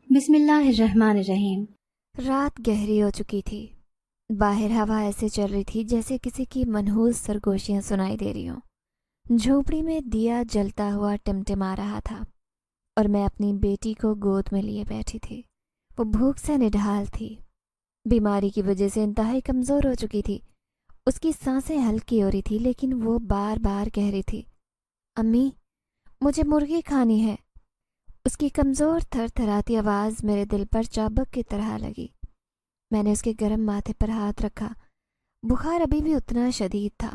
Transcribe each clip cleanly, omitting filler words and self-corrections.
بسم اللہ الرحمن الرحیم۔ رات گہری ہو چکی تھی۔ باہر ہوا ایسے چل رہی تھی جیسے کسی کی منحوس سرگوشیاں سنائی دے رہی ہوں۔ جھونپڑی میں دیا جلتا ہوا ٹمٹما رہا تھا اور میں اپنی بیٹی کو گود میں لیے بیٹھی تھی۔ وہ بھوک سے نڈھال تھی، بیماری کی وجہ سے انتہائی کمزور ہو چکی تھی۔ اس کی سانسیں ہلکی ہو رہی تھی لیکن وہ بار بار کہہ رہی تھی، امی مجھے مرغی کھانی ہے۔ اس کی کمزور تھر تھراتی آواز میرے دل پر چابک کی طرح لگی۔ میں نے اس کے گرم ماتھے پر ہاتھ رکھا۔ بخار ابھی بھی اتنا شدید تھا،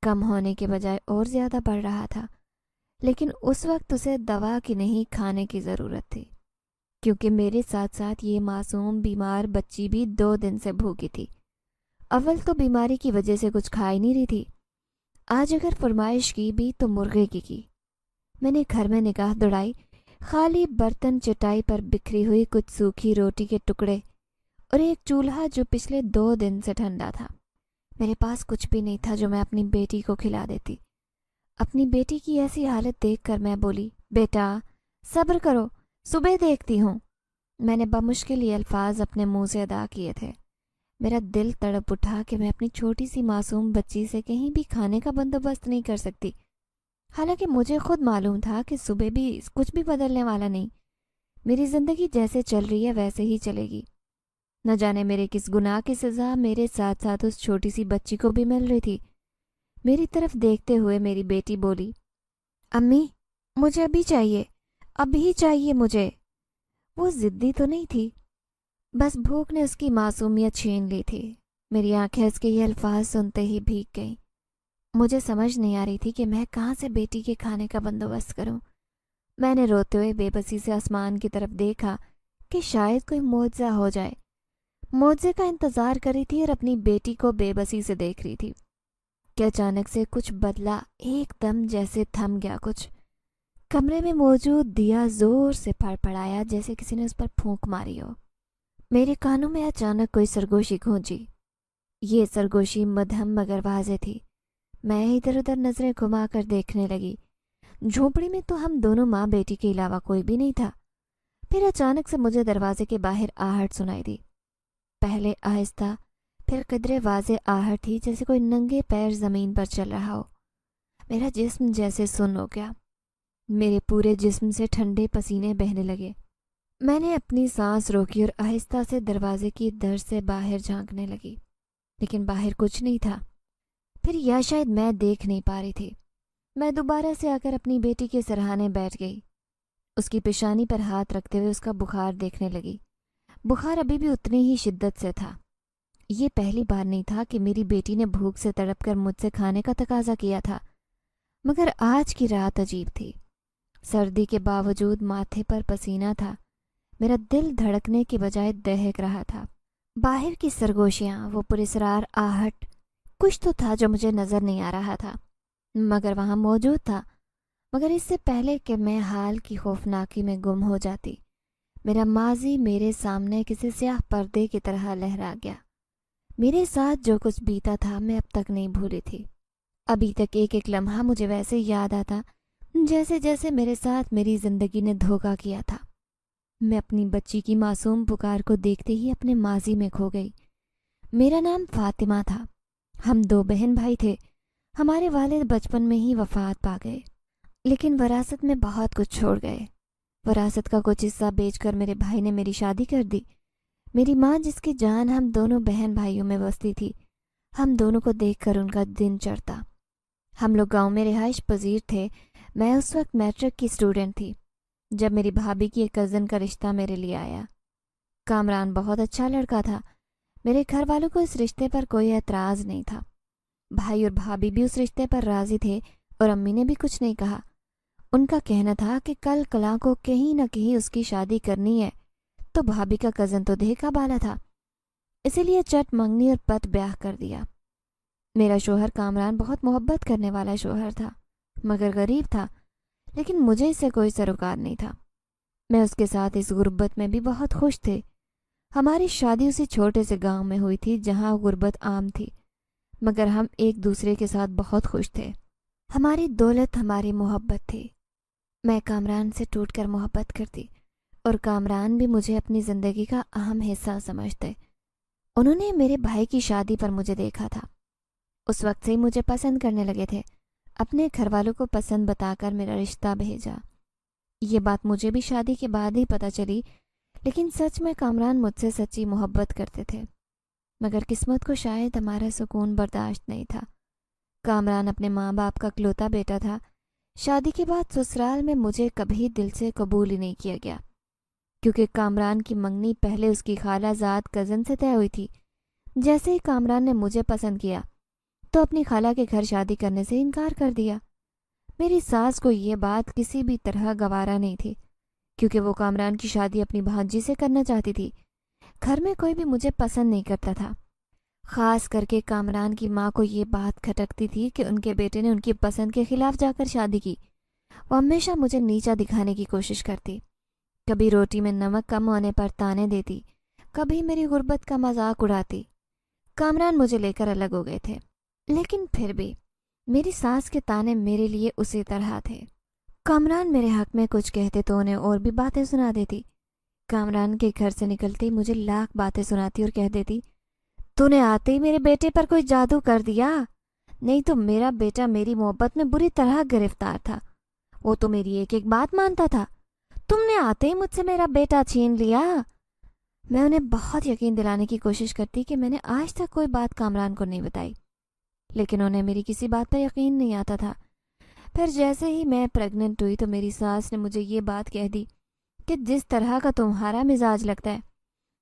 کم ہونے کے بجائے اور زیادہ بڑھ رہا تھا، لیکن اس وقت اسے دوا کی نہیں کھانے کی ضرورت تھی، کیونکہ میرے ساتھ ساتھ یہ معصوم بیمار بچی بھی 2 دن سے بھوکی تھی۔ اول تو بیماری کی وجہ سے کچھ کھا ہی نہیں رہی تھی، آج اگر فرمائش کی بھی تو مرغے کی۔ میں نے گھر میں نگاہ دوڑائی، خالی برتن، چٹائی پر بکھری ہوئی کچھ سوکھی روٹی کے ٹکڑے اور ایک چولہا جو پچھلے 2 دن سے ٹھنڈا تھا۔ میرے پاس کچھ بھی نہیں تھا جو میں اپنی بیٹی کو کھلا دیتی۔ اپنی بیٹی کی ایسی حالت دیکھ کر میں بولی، بیٹا صبر کرو، صبح دیکھتی ہوں۔ میں نے بمشکل یہ الفاظ اپنے منہ سے ادا کیے تھے۔ میرا دل تڑپ اٹھا کہ میں اپنی چھوٹی سی معصوم بچی سے کہیں بھی کھانے کا بندوبست نہیں کر سکتی، حالانکہ مجھے خود معلوم تھا کہ صبح بھی کچھ بھی بدلنے والا نہیں۔ میری زندگی جیسے چل رہی ہے ویسے ہی چلے گی۔ نہ جانے میرے کس گناہ کی سزا میرے ساتھ ساتھ اس چھوٹی سی بچی کو بھی مل رہی تھی۔ میری طرف دیکھتے ہوئے میری بیٹی بولی، امی مجھے ابھی چاہیے، ابھی چاہیے مجھے۔ وہ ضدی تو نہیں تھی، بس بھوک نے اس کی معصومیت چھین لی تھی۔ میری آنکھیں اس کے یہ الفاظ سنتے ہی بھیگ گئیں۔ مجھے سمجھ نہیں آ رہی تھی کہ میں کہاں سے بیٹی کے کھانے کا بندوبست کروں۔ میں نے روتے ہوئے بے بسی سے آسمان کی طرف دیکھا کہ شاید کوئی معجزہ ہو جائے۔ معجزے کا انتظار کر رہی تھی اور اپنی بیٹی کو بے بسی سے دیکھ رہی تھی کہ اچانک سے کچھ بدلا، ایک دم جیسے تھم گیا کچھ۔ کمرے میں موجود دیا زور سے پڑپڑایا جیسے کسی نے اس پر پھونک ماری ہو۔ میرے کانوں میں اچانک کوئی سرگوشی گونجی۔ یہ سرگوشی مدھم مگر واضح تھی۔ میں ادھر ادھر نظریں گھما کر دیکھنے لگی۔ جھونپڑی میں تو ہم دونوں ماں بیٹی کے علاوہ کوئی بھی نہیں تھا۔ پھر اچانک سے مجھے دروازے کے باہر آہٹ سنائی دی، پہلے آہستہ پھر قدرے واضح آہٹ تھی جیسے کوئی ننگے پیر زمین پر چل رہا ہو۔ میرا جسم جیسے سن ہو گیا، میرے پورے جسم سے ٹھنڈے پسینے بہنے لگے۔ میں نے اپنی سانس روکی اور آہستہ سے دروازے کی در سے باہر جھانکنے لگی، لیکن باہر کچھ نہیں تھا۔ پھر یا شاید میں دیکھ نہیں پا رہی تھی۔ میں دوبارہ سے آ کر اپنی بیٹی کے سرہانے بیٹھ گئی، اس کی پیشانی پر ہاتھ رکھتے ہوئے اس کا بخار دیکھنے لگی۔ بخار ابھی بھی اتنی ہی شدت سے تھا۔ یہ پہلی بار نہیں تھا کہ میری بیٹی نے بھوک سے تڑپ کر مجھ سے کھانے کا تقاضا کیا تھا، مگر آج کی رات عجیب تھی۔ سردی کے باوجود ماتھے پر پسینہ تھا، میرا دل دھڑکنے کے بجائے دہک رہا تھا۔ باہر کی سرگوشیاں، وہ پراسرار آہٹ، کچھ تو تھا جو مجھے نظر نہیں آ رہا تھا مگر وہاں موجود تھا۔ مگر اس سے پہلے کہ میں حال کی خوفناکی میں گم ہو جاتی، میرا ماضی میرے سامنے کسی سیاہ پردے کی طرح لہرا گیا۔ میرے ساتھ جو کچھ بیتا تھا میں اب تک نہیں بھولی تھی۔ ابھی تک ایک ایک لمحہ مجھے ویسے یاد آتا جیسے جیسے میرے ساتھ میری زندگی نے دھوکہ کیا تھا۔ میں اپنی بچی کی معصوم پکار کو دیکھتے ہی اپنے ماضی میں کھو گئی۔ میرا نام فاطمہ تھا، ہم 2 بہن بھائی تھے۔ ہمارے والد بچپن میں ہی وفات پا گئے، لیکن وراثت میں بہت کچھ چھوڑ گئے۔ وراثت کا کچھ حصہ بیچ کر میرے بھائی نے میری شادی کر دی۔ میری ماں جس کی جان ہم دونوں بہن بھائیوں میں بستی تھی، ہم دونوں کو دیکھ کر ان کا دن چڑھتا۔ ہم لوگ گاؤں میں رہائش پذیر تھے۔ میں اس وقت میٹرک کی اسٹوڈنٹ تھی جب میری بھابھی کی ایک کزن کا رشتہ میرے لیے آیا۔ کامران بہت اچھا لڑکا تھا۔ میرے گھر والوں کو اس رشتے پر کوئی اعتراض نہیں تھا۔ بھائی اور بھابھی بھی اس رشتے پر راضی تھے اور امی نے بھی کچھ نہیں کہا۔ ان کا کہنا تھا کہ کل کلاں کو کہیں نہ کہیں اس کی شادی کرنی ہے، تو بھابھی کا کزن تو دیکھا بالا تھا، اسی لیے چٹ منگنی اور پت بیاہ کر دیا۔ میرا شوہر کامران بہت محبت کرنے والا شوہر تھا، مگر غریب تھا، لیکن مجھے اس سے کوئی سروکار نہیں تھا۔ میں اس کے ساتھ اس غربت میں بھی بہت خوش تھے۔ ہماری شادی اسی چھوٹے سے گاؤں میں ہوئی تھی جہاں غربت عام تھی، مگر ہم ایک دوسرے کے ساتھ بہت خوش تھے۔ ہماری دولت ہماری محبت تھی۔ میں کامران سے ٹوٹ کر محبت کرتی اور کامران بھی مجھے اپنی زندگی کا اہم حصہ سمجھتے۔ انہوں نے میرے بھائی کی شادی پر مجھے دیکھا تھا، اس وقت سے ہی مجھے پسند کرنے لگے تھے۔ اپنے گھر والوں کو پسند بتا کر میرا رشتہ بھیجا۔ یہ بات مجھے بھی شادی کے بعد ہی پتہ چلی، لیکن سچ میں کامران مجھ سے سچی محبت کرتے تھے، مگر قسمت کو شاید ہمارا سکون برداشت نہیں تھا۔ کامران اپنے ماں باپ کا اکلوتا بیٹا تھا۔ شادی کے بعد سسرال میں مجھے کبھی دل سے قبول ہی نہیں کیا گیا، کیونکہ کامران کی منگنی پہلے اس کی خالہ زاد کزن سے طے ہوئی تھی۔ جیسے ہی کامران نے مجھے پسند کیا تو اپنی خالہ کے گھر شادی کرنے سے انکار کر دیا۔ میری ساس کو یہ بات کسی بھی طرح گوارا نہیں تھی، کیونکہ وہ کامران کی شادی اپنی بھانجی سے کرنا چاہتی تھی۔ گھر میں کوئی بھی مجھے پسند نہیں کرتا تھا، خاص کر کے کامران کی ماں کو یہ بات کھٹکتی تھی کہ ان کے بیٹے نے ان کی پسند کے خلاف جا کر شادی کی۔ وہ ہمیشہ مجھے نیچا دکھانے کی کوشش کرتی، کبھی روٹی میں نمک کم ہونے پر تانے دیتی، کبھی میری غربت کا مذاق اڑاتی۔ کامران مجھے لے کر الگ ہو گئے تھے، لیکن پھر بھی میری ساس کے تانے میرے لیے اسی طرح تھے۔ کامران میرے حق میں کچھ کہتے تو انہیں اور بھی باتیں سنا دیتی۔ کامران کے گھر سے نکلتے مجھے لاکھ باتیں سناتی اور کہہ دیتی، تو نے آتے ہی میرے بیٹے پر کوئی جادو کر دیا، نہیں تو میرا بیٹا میری محبت میں بری طرح گرفتار تھا، وہ تو میری ایک ایک بات مانتا تھا، تم نے آتے ہی مجھ سے میرا بیٹا چھین لیا۔ میں انہیں بہت یقین دلانے کی کوشش کرتی کہ میں نے آج تک کوئی بات کامران کو نہیں بتائی، لیکن انہیں میری کسی بات پر یقین نہیں آتا تھا۔ پھر جیسے ہی میں پریگننٹ ہوئی تو میری ساس نے مجھے یہ بات کہہ دی کہ جس طرح کا تمہارا مزاج لگتا ہے،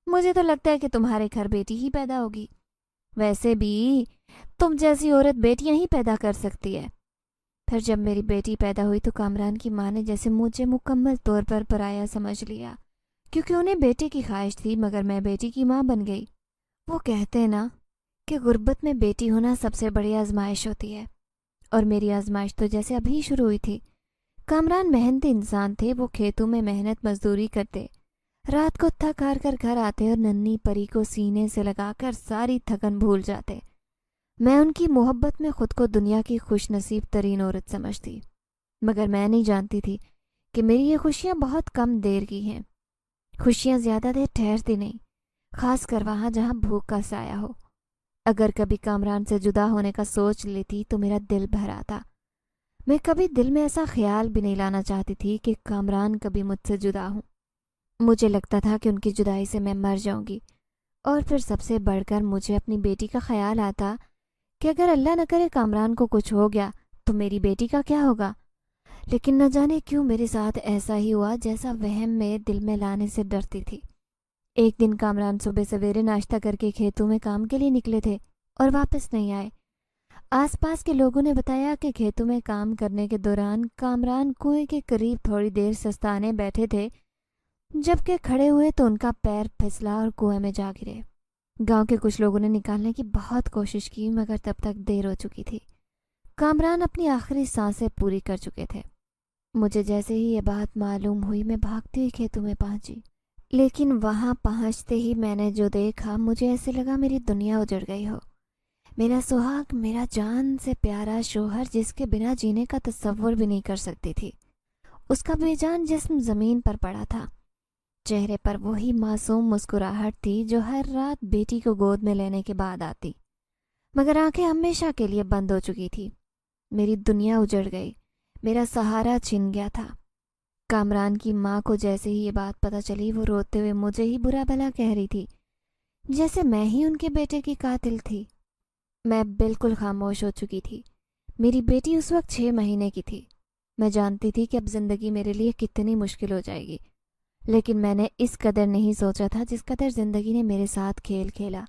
مجھے تو لگتا ہے کہ تمہارے گھر بیٹی ہی پیدا ہوگی، ویسے بھی تم جیسی عورت بیٹیاں ہی پیدا کر سکتی ہے۔ پھر جب میری بیٹی پیدا ہوئی تو کامران کی ماں نے جیسے مجھے مکمل طور پر پرایا سمجھ لیا، کیونکہ انہیں بیٹے کی خواہش تھی، مگر میں بیٹی کی ماں بن گئی۔ وہ کہتے ہیں نا کہ غربت میں بیٹی ہونا سب سے بڑی آزمائش ہوتی ہے، اور میری آزمائش تو جیسے ابھی شروع ہوئی تھی۔ کامران محنتی انسان تھے، وہ کھیتوں میں محنت مزدوری کرتے، رات کو تھک ہار کر گھر آتے اور ننھی پری کو سینے سے لگا کر ساری تھکن بھول جاتے۔ میں ان کی محبت میں خود کو دنیا کی خوش نصیب ترین عورت سمجھتی، مگر میں نہیں جانتی تھی کہ میری یہ خوشیاں بہت کم دیر کی ہیں۔ خوشیاں زیادہ دیر ٹھہرتی نہیں، خاص کر وہاں جہاں بھوک کا سایہ ہو۔ اگر کبھی کامران سے جدا ہونے کا سوچ لیتی تو میرا دل بھر آتا۔ میں کبھی دل میں ایسا خیال بھی نہیں لانا چاہتی تھی کہ کامران کبھی مجھ سے جدا ہوں۔ مجھے لگتا تھا کہ ان کی جدائی سے میں مر جاؤں گی، اور پھر سب سے بڑھ کر مجھے اپنی بیٹی کا خیال آتا کہ اگر اللہ نہ کرے کامران کو کچھ ہو گیا تو میری بیٹی کا کیا ہوگا۔ لیکن نہ جانے کیوں میرے ساتھ ایسا ہی ہوا جیسا وہم میں دل میں لانے سے ڈرتی تھی۔ ایک دن کامران صبح سویرے ناشتہ کر کے کھیتوں میں کام کے لیے نکلے تھے اور واپس نہیں آئے۔ آس پاس کے لوگوں نے بتایا کہ کھیتوں میں کام کرنے کے دوران کامران کنویں کے قریب تھوڑی دیر سستانے بیٹھے تھے، جبکہ کھڑے ہوئے تو ان کا پیر پھسلا اور کنویں میں جا گرے۔ گاؤں کے کچھ لوگوں نے نکالنے کی بہت کوشش کی، مگر تب تک دیر ہو چکی تھی۔ کامران اپنی آخری سانسیں پوری کر چکے تھے۔ مجھے جیسے ہی یہ بات معلوم ہوئی میں بھاگتی ہوئی کھیتوں میں پہنچی، لیکن وہاں پہنچتے ہی میں نے جو دیکھا مجھے ایسے لگا میری دنیا اجڑ گئی ہو۔ میرا سہاگ، میرا جان سے پیارا شوہر جس کے بنا جینے کا تصور بھی نہیں کر سکتی تھی، اس کا بے جان جسم زمین پر پڑا تھا۔ چہرے پر وہی معصوم مسکراہٹ تھی جو ہر رات بیٹی کو گود میں لینے کے بعد آتی، مگر آنکھیں ہمیشہ کے لیے بند ہو چکی تھی۔ میری دنیا اجڑ گئی، میرا سہارا چھن گیا تھا۔ کامران کی ماں کو جیسے ہی یہ بات پتہ چلی وہ روتے ہوئے مجھے ہی برا بھلا کہہ رہی تھی، جیسے میں ہی ان کے بیٹے کی قاتل تھی۔ میں بالکل خاموش ہو چکی تھی۔ میری بیٹی اس وقت 6 مہینے کی تھی۔ میں جانتی تھی کہ اب زندگی میرے لیے کتنی مشکل ہو جائے گی، لیکن میں نے اس قدر نہیں سوچا تھا جس قدر زندگی نے میرے ساتھ کھیل کھیلا۔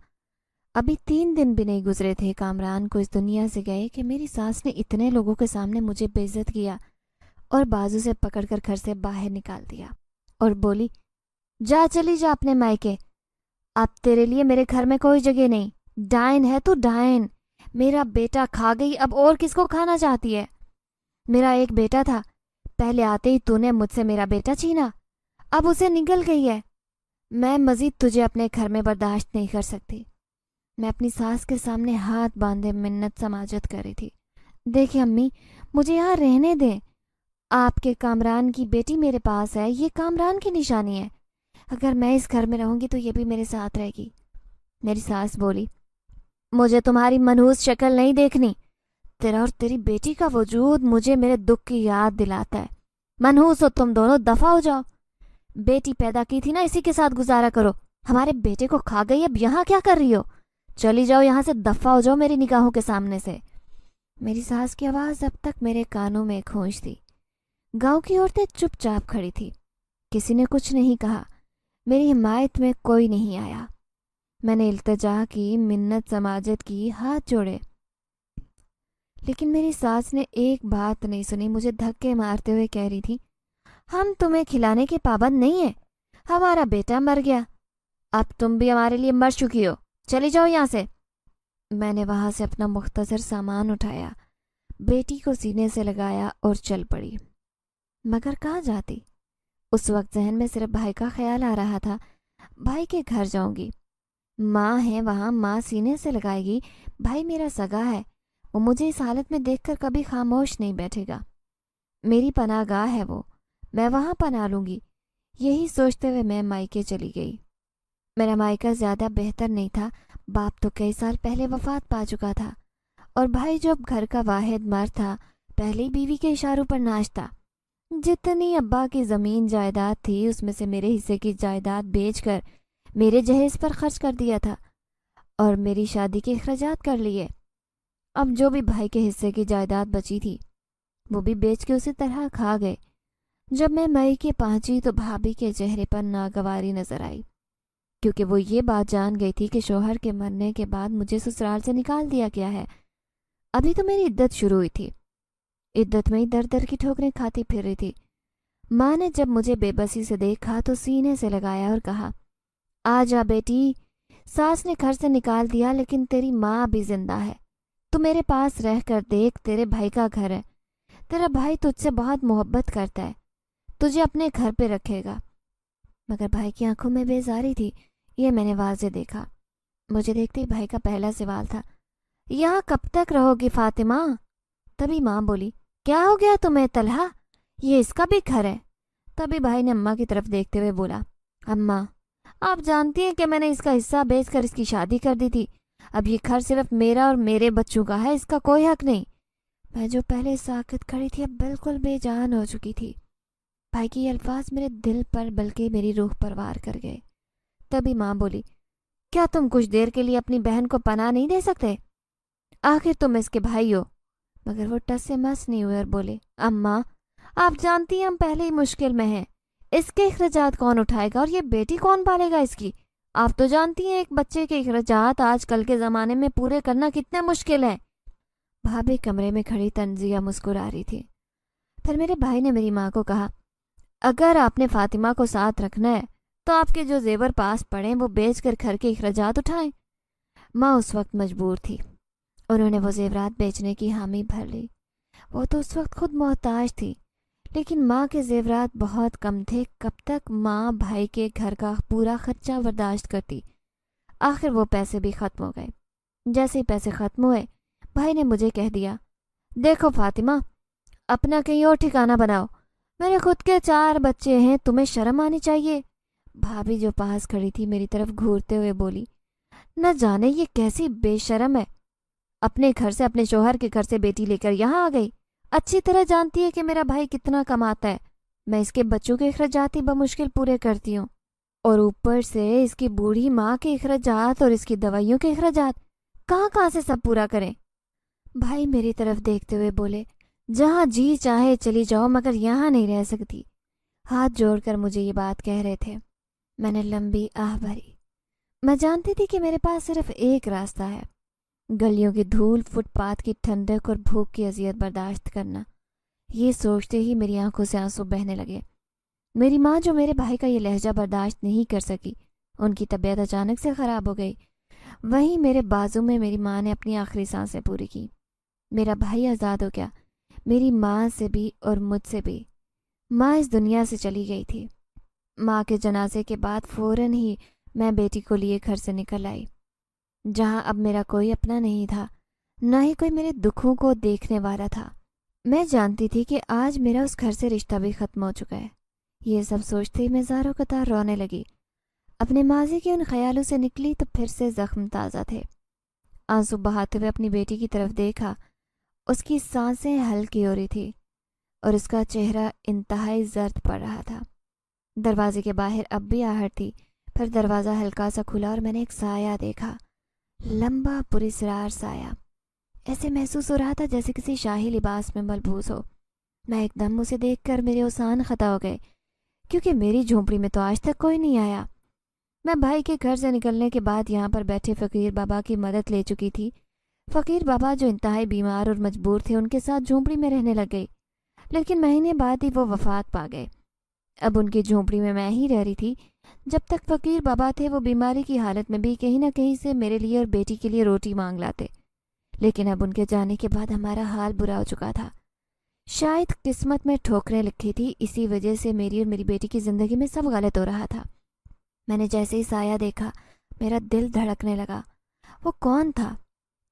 ابھی 3 دن بھی نہیں گزرے تھے کامران کو اس دنیا سے گئے کہ میری ساس نے اتنے لوگوں کے سامنے مجھے بے عزت کیا اور بازو سے پکڑ کر گھر سے باہر نکال دیا اور بولی، جا چلی جا اپنے مائکے، اب تیرے لیے میرے گھر میں کوئی جگہ نہیں، ڈائن ہے تو ڈائن، میرا بیٹا کھا گئی، اب اور کس کو کھانا چاہتی ہے؟ میرا ایک بیٹا تھا، پہلے آتے ہی تو نے مجھ سے میرا بیٹا چھینا، اب اسے نگل گئی ہے۔ میں مزید تجھے اپنے گھر میں برداشت نہیں کر سکتی۔ میں اپنی ساس کے سامنے ہاتھ باندھے منت سماجت کر رہی تھی، دیکھیں امی، مجھے یہاں رہنے دیں، آپ کے کامران کی بیٹی میرے پاس ہے، یہ کامران کی نشانی ہے۔ اگر میں اس گھر میں رہوں گی تو یہ بھی میرے ساتھ رہے گی۔ میری ساس بولی، مجھے تمہاری منحوس شکل نہیں دیکھنی، تیرا اور تیری بیٹی کا وجود مجھے میرے دکھ کی یاد دلاتا ہے۔ منحوس ہو تم دونوں، دفع ہو جاؤ۔ بیٹی پیدا کی تھی نا، اسی کے ساتھ گزارا کرو۔ ہمارے بیٹے کو کھا گئی، اب یہاں کیا کر رہی ہو؟ چلی جاؤ یہاں سے، دفع ہو جاؤ میری نگاہوں کے سامنے سے۔ میری ساس کی آواز اب تک میرے کانوں میں گونج تھی۔ گاؤں کی عورتیں چپ چاپ کھڑی تھی، کسی نے کچھ نہیں کہا، میری حمایت میں کوئی نہیں آیا۔ میں نے التجا کی، منت سماجت کی، ہاتھ جوڑے، لیکن میری ساس نے ایک بات نہیں سنی، مجھے دھکے مارتے ہوئے کہہ رہی تھی، ہم تمہیں کھلانے کے پابند نہیں ہیں، ہمارا بیٹا مر گیا، اب تم بھی ہمارے لیے مر چکی ہو، چلی جاؤ یہاں سے۔ میں نے وہاں سے اپنا مختصر سامان اٹھایا، بیٹی کو سینے سے لگایا اور چل پڑی۔ مگر کہاں جاتی؟ اس وقت ذہن میں صرف بھائی کا خیال آ رہا تھا۔ بھائی کے گھر جاؤں گی، ماں ہے وہاں، ماں سینے سے لگائے گی، بھائی میرا سگا ہے، وہ مجھے اس حالت میں دیکھ کر کبھی خاموش نہیں بیٹھے گا، میری پناہ گاہ ہے وہ، میں وہاں پناہ لوں گی۔ یہی سوچتے ہوئے میں مائکے چلی گئی۔ میرا مائکہ زیادہ بہتر نہیں تھا، باپ تو کئی سال پہلے وفات پا چکا تھا، اور بھائی جو اب گھر کا واحد مرد تھا، پہلی بیوی کے اشاروں پر ناچ تھا۔ جتنی ابا کی زمین جائیداد تھی، اس میں سے میرے حصے کی جائیداد بیچ کر میرے جہیز پر خرچ کر دیا تھا اور میری شادی کے اخراجات کر لیے۔ اب جو بھی بھائی کے حصے کی جائیداد بچی تھی وہ بھی بیچ کے اسی طرح کھا گئے۔ جب میں مائکے پہنچی تو بھابھی کے چہرے پر ناگواری نظر آئی، کیونکہ وہ یہ بات جان گئی تھی کہ شوہر کے مرنے کے بعد مجھے سسرال سے نکال دیا گیا ہے۔ ابھی تو میری عدت شروع ہوئی تھی، عدت میں ہی در در کی ٹھوکریں کھاتی پھر رہی تھی۔ ماں نے جب مجھے بے بسی سے دیکھا تو سینے سے لگایا اور کہا، آ جا بیٹی، ساس نے گھر سے نکال دیا لیکن تیری ماں ابھی زندہ ہے، تو میرے پاس رہ کر دیکھ، تیرے بھائی کا گھر ہے، تیرا بھائی تجھ سے بہت محبت کرتا ہے، تجھے اپنے گھر پہ رکھے گا۔ مگر بھائی کی آنکھوں میں بیزاری تھی، یہ میں نے واضح دیکھا۔ مجھے دیکھتے ہی بھائی کا پہلا سوال تھا، یہاں کب تک رہو گی فاطمہ؟ تبھی ماں بولی، کیا ہو گیا تمہیں طلحہ، یہ اس کا بھی گھر ہے۔ تبھی بھائی نے اماں کی طرف دیکھتے ہوئے بولا، اماں آپ جانتی ہیں کہ میں نے اس کا حصہ بیچ کر اس کی شادی کر دی تھی، اب یہ گھر صرف میرا اور میرے بچوں کا ہے، اس کا کوئی حق نہیں۔ میں جو پہلے ساکت کھڑی تھی اب بالکل بے جان ہو چکی تھی۔ بھائی کے یہ الفاظ میرے دل پر بلکہ میری روح پر وار کر گئے۔ تبھی ماں بولی، کیا تم کچھ دیر کے لیے اپنی بہن کو پناہ نہیں دے سکتے؟ آخر تم اس کے بھائی ہو۔ مگر وہ ٹس سے مس نہیں ہوئے اور بولے، اماں آپ جانتی ہیں ہم پہلے ہی مشکل میں ہیں، اس کے اخراجات کون اٹھائے گا اور یہ بیٹی کون پالے گا اس کی؟ آپ تو جانتی ہیں ایک بچے کے اخراجات آج کل کے زمانے میں پورے کرنا کتنا مشکل ہے۔ بھابھی کمرے میں کھڑی تنزیہ مسکرا رہی تھی۔ پھر میرے بھائی نے میری ماں کو کہا، اگر آپ نے فاطمہ کو ساتھ رکھنا ہے تو آپ کے جو زیور پاس پڑیں وہ بیچ کر گھر کے اخراجات اٹھائیں۔ ماں اس وقت مجبور تھی، انہوں نے وہ زیورات بیچنے کی حامی بھر لی۔ وہ تو اس وقت خود محتاج تھی، لیکن ماں کے زیورات بہت کم تھے، کب تک ماں بھائی کے گھر کا پورا خرچہ برداشت کرتی۔ آخر وہ پیسے بھی ختم ہو گئے۔ جیسے ہی پیسے ختم ہوئے، بھائی نے مجھے کہہ دیا، دیکھو فاطمہ اپنا کہیں اور ٹھکانہ بناؤ، میرے خود کے 4 بچے ہیں، تمہیں شرم آنی چاہیے۔ بھابھی جو پاس کھڑی تھی میری طرف گھورتے ہوئے بولی، نہ جانے یہ کیسی بے شرم ہے، اپنے گھر سے، اپنے شوہر کے گھر سے بیٹی لے کر یہاں آ گئی، اچھی طرح جانتی ہے کہ میرا بھائی کتنا کماتا ہے، میں اس کے بچوں کے اخراجات ہی بمشکل پورے کرتی ہوں، اور اوپر سے اس کی بوڑھی ماں کے اخراجات اور اس کی دوائیوں کے اخراجات کہاں سے سب پورا کریں۔ بھائی میری طرف دیکھتے ہوئے بولے، جہاں جی چاہے چلی جاؤ مگر یہاں نہیں رہ سکتی۔ ہاتھ جوڑ کر مجھے یہ بات کہہ رہے تھے۔ میں نے لمبی آہ بھری۔ میں جانتی تھی کہ میرے پاس صرف ایک راستہ ہے، گلیوں کی دھول، فٹ پاتھ کی ٹھنڈک اور بھوک کی اذیت برداشت کرنا۔ یہ سوچتے ہی میری آنکھوں سے آنسو بہنے لگے۔ میری ماں جو میرے بھائی کا یہ لہجہ برداشت نہیں کر سکی، ان کی طبیعت اچانک سے خراب ہو گئی۔ وہیں میرے بازو میں میری ماں نے اپنی آخری سانسیں پوری کی۔ میرا بھائی آزاد ہو گیا، میری ماں سے بھی اور مجھ سے بھی۔ ماں اس دنیا سے چلی گئی تھی۔ ماں کے جنازے کے بعد فوراً ہی میں بیٹی کو لیے گھر سے نکل آئی، جہاں اب میرا کوئی اپنا نہیں تھا، نہ ہی کوئی میرے دکھوں کو دیکھنے والا تھا۔ میں جانتی تھی کہ آج میرا اس گھر سے رشتہ بھی ختم ہو چکا ہے۔ یہ سب سوچتے ہی میں زاروں قطار رونے لگی۔ اپنے ماضی کے ان خیالوں سے نکلی تو پھر سے زخم تازہ تھے۔ آنسو بہاتے ہوئے اپنی بیٹی کی طرف دیکھا۔ اس کی سانسیں ہلکی ہو رہی تھی اور اس کا چہرہ انتہائی زرد پڑ رہا تھا۔ دروازے کے باہر اب بھی آہٹ تھی۔ پھر دروازہ ہلکا سا کھلا اور میں نے ایک سایہ دیکھا، لمبا پراسرار سایہ۔ ایسے محسوس ہو رہا تھا جیسے کسی شاہی لباس میں ملبوس ہو۔ میں ایک دم اسے دیکھ کر میرے اوسان خطا ہو گئے، کیونکہ میری جھونپڑی میں تو آج تک کوئی نہیں آیا۔ میں بھائی کے گھر سے نکلنے کے بعد یہاں پر بیٹھے فقیر بابا کی مدد لے چکی تھی۔ فقیر بابا جو انتہائی بیمار اور مجبور تھے، ان کے ساتھ جھونپڑی میں رہنے لگ گئی، لیکن مہینے بعد ہی وہ وفات پا گئے۔ اب ان کی جھونپڑی میں ہی رہ رہی تھی۔ جب تک فقیر بابا تھے وہ بیماری کی حالت میں بھی کہیں نہ کہیں سے میرے لیے اور بیٹی کے لیے روٹی مانگ لاتے، لیکن اب ان کے جانے کے بعد ہمارا حال برا ہو چکا تھا۔ شاید قسمت میں ٹھوکریں لکھی تھی، اسی وجہ سے میری اور میری بیٹی کی زندگی میں سب غلط ہو رہا تھا۔ میں نے جیسے ہی سایہ دیکھا میرا دل دھڑکنے لگا۔ وہ کون تھا؟